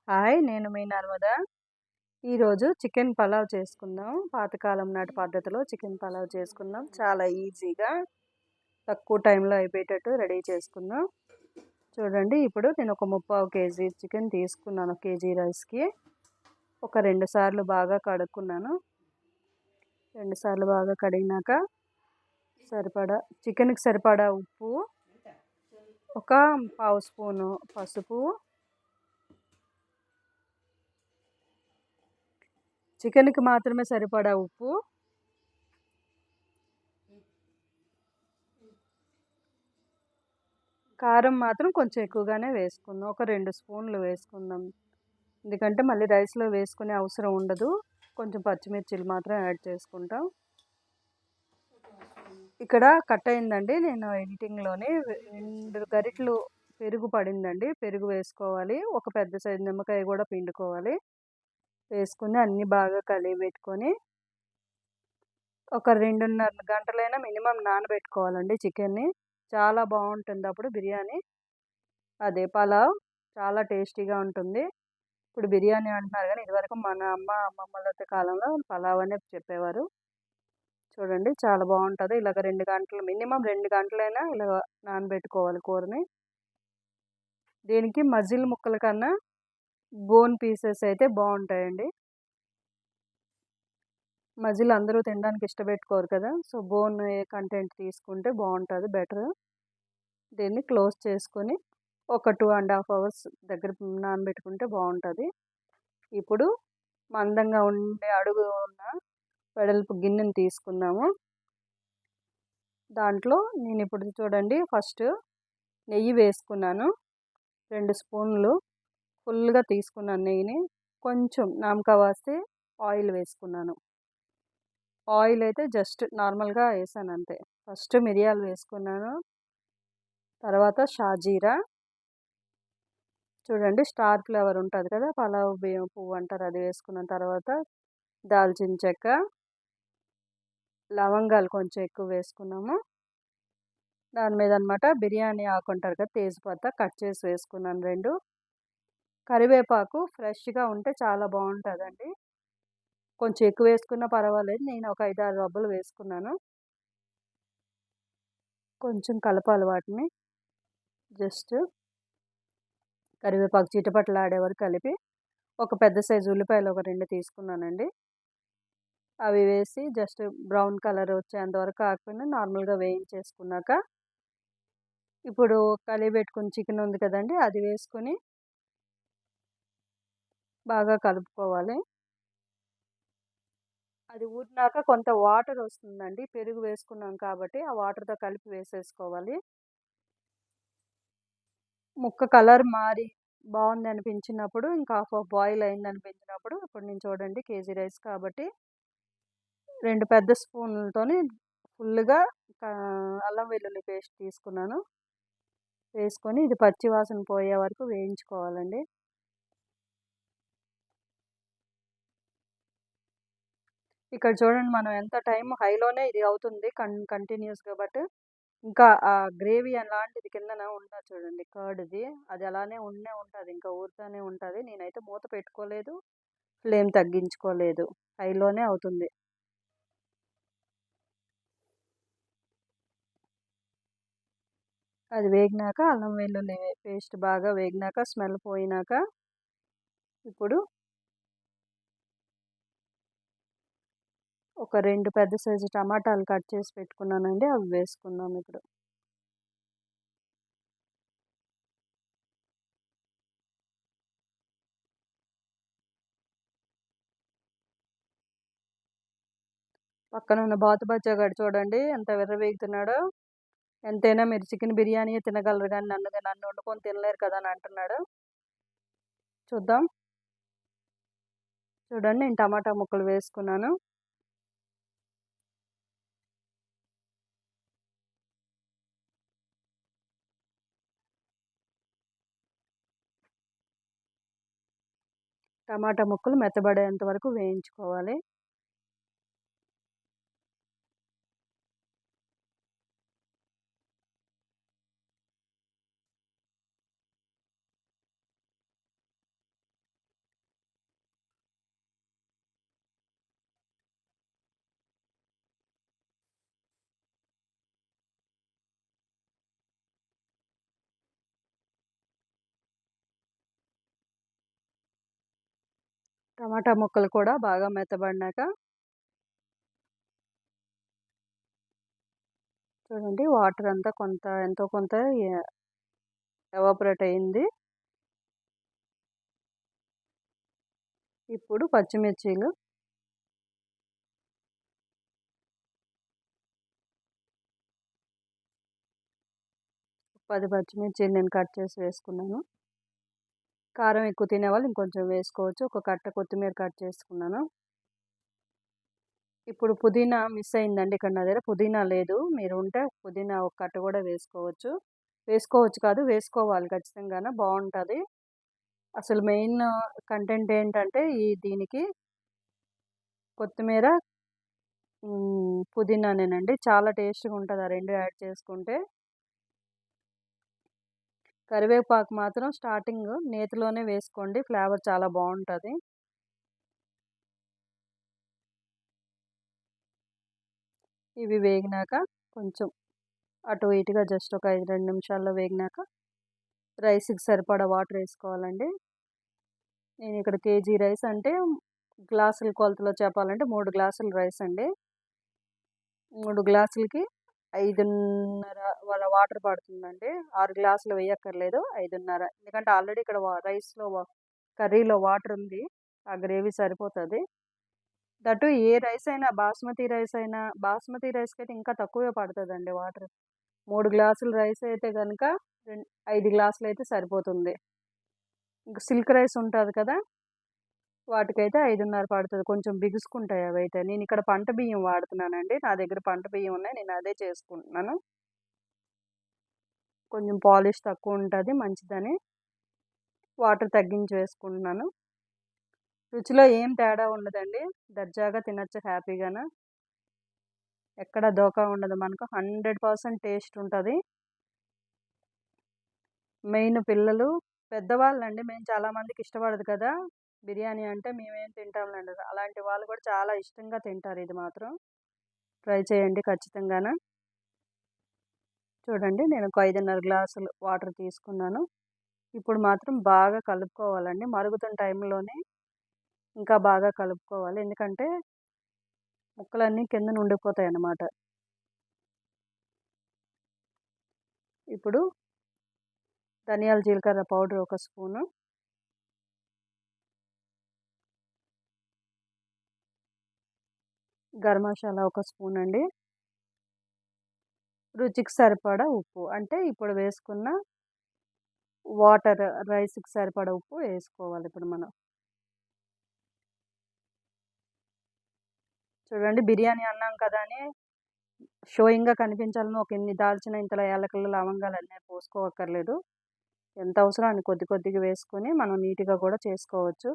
Hi! నేను మీ నర్మద. ఈరోజు chicken pulao చేసుకుందాం. పాతకాలం నాటి పద్ధతిలో చికెన్ పలావ్ చేసుకుందాం. చాలా ఈజీగా, తక్కువ టైంలో అయిపోయేటట్టు రెడీ చేసుకుందాం. చూడండి, ఇప్పుడు నేను ఒక 3/4 కేజీ చికెన్ తీసుకున్నాను. కేజీ రైస్‌కి. ఒక 2 సార్లు బాగా కడుక్కున్నాను. 2 సార్లు బాగా కడిగినాక చికెన్‌కి సరిపడా ఉప్పు, ఒక పావు స్పూను పసుపు, చికెన్‌కి మాత్రమే సరిపడా ఉప్పు, కారం మాత్రం కొంచెం ఎక్కువగానే వేసుకుందాం. ఒక 2 స్పూన్లు వేసుకుందాం. ఎందుకంటే మళ్ళీ రైస్‌లో వేసుకునే అవసరం ఉండదు. కొంచెం పచ్చిమిర్చిలు మాత్రం యాడ్ చేసుకుంటాం. ఇక్కడ కట్ అయిందండి. నేను ఎడిటింగ్‌లోనే 2 గరిటెలు పెరుగు పడిందండి. పెరుగు వేసుకోవాలి. ఒక పెద్ద సైజు నిమ్మకాయ కూడా పిండుకోవాలి. వేసుకొని అన్నీ బాగా కలియబెట్టుకొని ఒక 2:30 గంటలైనా మినిమం నానబెట్టుకోవాలండి చికెన్‌ని. చాలా బాగుంటుంది అప్పుడు బిర్యానీ. అదే పలావ్ చాలా టేస్టీగా ఉంటుంది. ఇప్పుడు బిర్యానీ అంటున్నారు కానీ ఇదివరకు మన అమ్మమ్మల కాలంలో పలావ్ అనే చెప్పేవారు. చూడండి, చాలా బాగుంటుంది. ఇలాగ 2 గంటలు, మినిమం 2 గంటలైనా ఇలా నానబెట్టుకోవాలి కూరని. దీనికి మజిల్ ముక్కల కన్నా బోన్ పీసెస్ అయితే బాగుంటాయండి. మజిల్ అందరూ తినడానికి ఇష్టపెట్టుకోరు కదా, సో బోన్ కంటెంట్ తీసుకుంటే బాగుంటుంది, బెటర్. దీన్ని క్లోజ్ చేసుకొని ఒక 2.5 అవర్స్ దగ్గర నానబెట్టుకుంటే బాగుంటుంది. ఇప్పుడు మందంగా ఉండే అడుగు ఉన్న వెడల్పు గిన్నెని తీసుకుందాము. దాంట్లో నేను ఇప్పుడు చూడండి, ఫస్ట్ నెయ్యి వేసుకున్నాను. 2 స్పూన్లు ఫుల్గా తీసుకున్నాను నెయ్యిని. కొంచెం నామకా వాస్తే ఆయిల్ వేసుకున్నాను. ఆయిల్ అయితే జస్ట్ నార్మల్గా వేసాను అంతే. ఫస్ట్ మిరియాలు వేసుకున్నాను. తర్వాత షాజీరా, చూడండి స్టార్ ఫ్లేవర్ ఉంటుంది కదా, పలావ్ బియ్యం పువ్వు అంటారు, అది వేసుకున్న తర్వాత దాల్చిన చెక్క, లవంగాలు కొంచెం ఎక్కువ వేసుకున్నాము. దాని మీద అనమాట బిర్యానీ ఆకు అంటారు కదా, తేజ్పత్తా కట్ చేసి వేసుకున్నాను 2. కరివేపాకు ఫ్రెష్గా ఉంటే చాలా బాగుంటుందండి. కొంచెం ఎక్కువ వేసుకున్నా పర్వాలేదు. నేను ఒక 5-6 రబ్బలు వేసుకున్నాను. కొంచెం కలపాలి వాటిని. జస్ట్ కరివేపాకు చిటపటలాడే వరకు కలిపి, ఒక పెద్ద సైజు ఉల్లిపాయలు ఒక 2 తీసుకున్నానండి. అవి వేసి జస్ట్ బ్రౌన్ కలర్ వచ్చేంత వరకు కాకపోయినా నార్మల్గా వేయించేసుకున్నాక, ఇప్పుడు కలిపెట్టుకున్న చికెన్ ఉంది కదండి, అది వేసుకొని బాగా కలుపుకోవాలి. అది ఊరినాక కొంత వాటర్ వస్తుందండి, పెరుగు వేసుకున్నాం కాబట్టి ఆ వాటర్తో కలిపి వేసేసుకోవాలి. ముక్క కలర్ మారి బాగుంది అనిపించినప్పుడు, ఇంకా హాఫ్ ఆఫ్ బాయిల్ అయింది అనిపించినప్పుడు, ఇప్పుడు నేను చూడండి కేజీ రైస్ కాబట్టి 2 పెద్ద స్పూన్లతోని ఫుల్గా అల్లం వెల్లుల్లి పేస్ట్ తీసుకున్నాను. వేసుకొని ఇది పచ్చి వాసన పోయే వరకు వేయించుకోవాలండి. ఇక్కడ చూడండి, మనం ఎంత టైం హైలోనే ఇది అవుతుంది కంటిన్యూస్గా. బట్ ఇంకా ఆ గ్రేవీ అలాంటిది కిందన ఉంటుంది చూడండి, కర్డ్ది అది అలానే ఉంటుంది, ఇంకా ఊరుతూనే ఉంటుంది. నేనైతే మూత పెట్టుకోలేదు, ఫ్లేమ్ తగ్గించుకోలేదు, హైలోనే అవుతుంది. అది వేగినాక, అల్లం వెల్లుల్లి పేస్ట్ బాగా వేగినాక, స్మెల్ పోయినాక, ఇప్పుడు ఒక 2 పెద్ద సైజు టమాటాలు కట్ చేసి పెట్టుకున్నానండి, అవి వేసుకుందాం ఇప్పుడు. పక్కన ఉన్న బాతు బచ్చాగాడు చూడండి ఎంత విర్రవీగుతున్నాడో. ఎంతైనా మీరు చికెన్ బిర్యానీ తినగలరు కానీ నన్ను వండుకొని తినలేరు కదా అని అంటున్నాడు. చూద్దాం. చూడండి, నేను టమాటా ముక్కలు వేసుకున్నాను. టమాటా ముక్కలు మెత్తబడేంత వరకు వేయించుకోవాలి. టమాటా ముక్కలు కూడా బాగా మెత్తబడినాక చూడండి వాటర్ అంతా ఎంతో కొంత ఎవాపరేట్ అయింది. ఇప్పుడు పచ్చిమిర్చీలు 10 పచ్చిమిర్చీలు నేను కట్ చేసి వేసుకున్నాను. కారం ఎక్కువ తినేవాళ్ళు ఇంకొంచెం వేసుకోవచ్చు. ఒక కట్ట కొత్తిమీర కట్ చేసుకున్నాను. ఇప్పుడు పుదీనా మిస్ అయిందండి ఇక్కడ నా దగ్గర పుదీనా లేదు. మీరు ఉంటే పుదీనా ఒక కట్ట కూడా వేసుకోవచ్చు. వేసుకోవచ్చు కాదు వేసుకోవాలి ఖచ్చితంగాను బావుంటది. అసలు మెయిన్ కంటెంట్ ఏంటంటే దీనికి కొత్తిమీర, పుదీనానేనండి. చాలా టేస్ట్‌గా ఉంటది ఆ 2 యాడ్ చేసుకుంటే. కరివేపాకు మాత్రం స్టార్టింగ్ నేతిలోనే వేసుకోండి. ఫ్లేవర్ చాలా బావుంటది. ఇవి వేగినాక కొంచెం అటు ఇటుగా జస్ట్ ఒక 2 నిమిషాల్లో వేగినాక రైస్‌కి సరిపడా వాటర్ ఏసుకోవాలండి. నేను ఇక్కడ కేజీ రైస్ అంటే గ్లాసుల కొలతలో చెప్పాలంటే 3 గ్లాసులు రైస్ అండి. 3 గ్లాసులకి 5:30 వాటర్ పడుతుందండి. 6 గ్లాసులు వేయక్కర్లేదు. 5:30 ఎందుకంటే ఆల్రెడీ ఇక్కడ కర్రీలో వాటర్ ఉంది. ఆ గ్రేవీ సరిపోతది. దట్టు ఏ రైస్ అయినా బాస్మతి రైస్‌కైతే ఇంకా తక్కువే పడతదండి వాటర్. 3 గ్లాసుల రైస్ అయితే గనుక 5 గ్లాసులైతే సరిపోతుంది. ఇంక సిల్క్ రైస్ ఉంటది కదా! వాటికైతే 5:30 పడతది. కొంచెం బిగుసుకుంటాయి అవైతే. నేనిక్కడ పంట బియ్యం వాడుతున్నానండి. నా దగ్గర పంట బియ్యం ఉన్నాయి. నేను అదే చేసుకుంటున్నాను. కొంచెం పాలిష్ తక్కువుంటది మంచిదని వాటర్ తగ్గించి వేసుకుంటున్నాను. రుచిలో ఏం తేడా ఉండదండి. దర్జాగా తినొచ్చు హ్యాపీగాన. ఎక్కడ దోఖా ఉండదు మనకు. 100% టేస్ట్ ఉంటది. మెయిన్ పిల్లలు, పెద్దవాళ్ళండి మేము చాలా మందికి ఇష్టపడదు కదా! బిర్యానీ అంటే మేమేం తింటాంలెండి. అలాంటి వాళ్ళు కూడా చాలా ఇష్టంగా తింటారు ఇది మాత్రం. ట్రై చేయండి ఖచ్చితంగాన. చూడండి నేను ఒక 5:30 గ్లాసులు వాటర్ తీసుకున్నాను. ఇప్పుడు మాత్రం బాగా కలుపుకోవాలండి. మరుగుతున్న టైంలోనే ఇంకా బాగా కలుపుకోవాలి. ఎందుకంటే ముక్కలన్నీ కిందన ఉండిపోతాయన్నమాట. ఇప్పుడు ధనియాల జీలకర్ర పౌడర్ ఒక స్పూను. గరం మసాలా ఒక స్పూన్ అండి. రుచికి సరిపడా ఉప్పు. అంటే ఇప్పుడు వేసుకున్న వాటర్ రైస్‌కి సరిపడా ఉప్పు వేసుకోవాలి ఇప్పుడు మనం. చూడండి బిర్యానీ అన్నాం కదా అని షోయింగ్‌గా కనిపించాలని ఒక ఇన్ని దాల్చిన ఇంతలో యాలకులు, లవంగాలన్నీ పోసుకోవక్కర్లేదు. ఎంత అవసరమో అన్ని కొద్ది కొద్దిగా వేసుకొని మనం నీట్‌గా కూడా చేసుకోవచ్చు.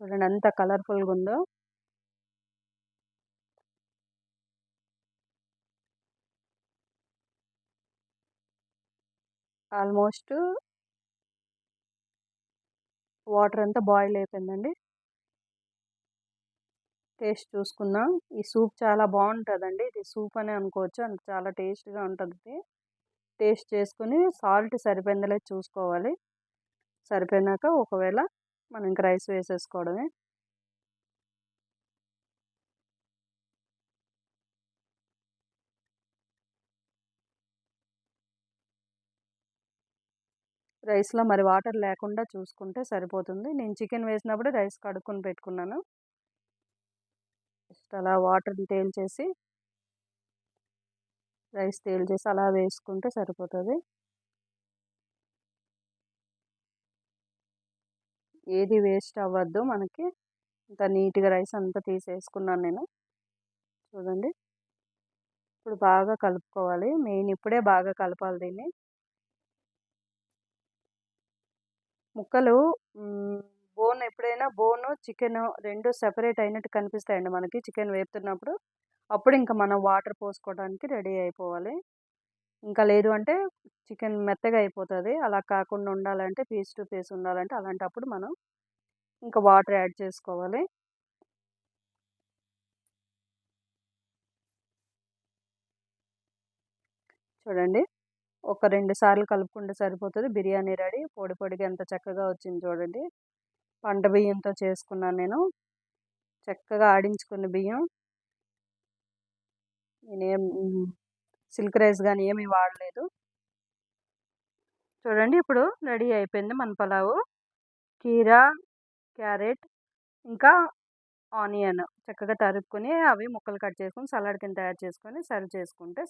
చూడండి ఎంత కలర్‌ఫుల్‌గా ఉందో. ఆల్మోస్ట్ వాటర్ అంతా బాయిల్ అయిపోయిందండి. టేస్ట్ చూసుకుందాం. ఈ సూప్ చాలా బావుంటదండి. ఇది సూప్ అనే అనుకోవచ్చు. చాలా టేస్ట్‌గా ఉంటది. టేస్ట్ చేసుకొని సాల్ట్ సరిపోయిందో లేదో చూసుకోవాలి. సరిపోయినాక ఒకవేళ మనం ఇంక రైస్ వేసేసుకోవడమే. రైస్‌లో మరి వాటర్ లేకుండా చూసుకుంటే సరిపోతుంది. నేను చికెన్ వేసినప్పుడే రైస్ కడుక్కొని పెట్టుకున్నాను. జస్ట్ అలా వాటర్‌ని తేల్చేసి రైస్ తేల్చేసి అలా వేసుకుంటే సరిపోతది. ఏది వేస్ట్ అవ్వద్దు మనకి. అంత నీట్‌గా రైస్ అంతా తీసేసుకున్నాను నేను. చూడండి. ఇప్పుడు బాగా కలుపుకోవాలి. మెయిన్ ఇప్పుడే బాగా కలపాలి దీన్ని. ముక్కలు ఎప్పుడైనా చికెను 2 సెపరేట్ అయినట్టు కనిపిస్తాయండి మనకి చికెన్ వేపుతున్నప్పుడు. అప్పుడు ఇంక మనం వాటర్ పోసుకోవడానికి రెడీ అయిపోవాలి. ఇంకా లేదు అంటే చికెన్ మెత్తగా అయిపోతది. అలా కాకుండా ఉండాలంటే పీస్ టు పీస్ ఉండాలంటే అలాంటప్పుడు మనం ఇంకా వాటర్ యాడ్ చేసుకోవాలి. చూడండి. ఒక 2 సార్లు కలుపుకుంటే సరిపోతది. బిర్యానీ రెడీ. పొడి పొడిగా ఎంత చక్కగా వచ్చింది చూడండి. పంట బియ్యంతో చేసుకున్నాను నేను. చక్కగా ఆడించుకున్న బియ్యం. నేనేం సిల్క్ రైస్ గానీ ఏమీ వాడలేదు. చూడండి ఇప్పుడు రెడీ అయిపోయింది మన పలావు. కీరా, క్యారెట్ ఇంకా ఆనియన్ చక్కగా తరుక్కొని అవి ముక్కలు కట్ చేసుకొని సలాడ్ కింద తయారు చేసుకొని సర్వ్ చేసుకుంటే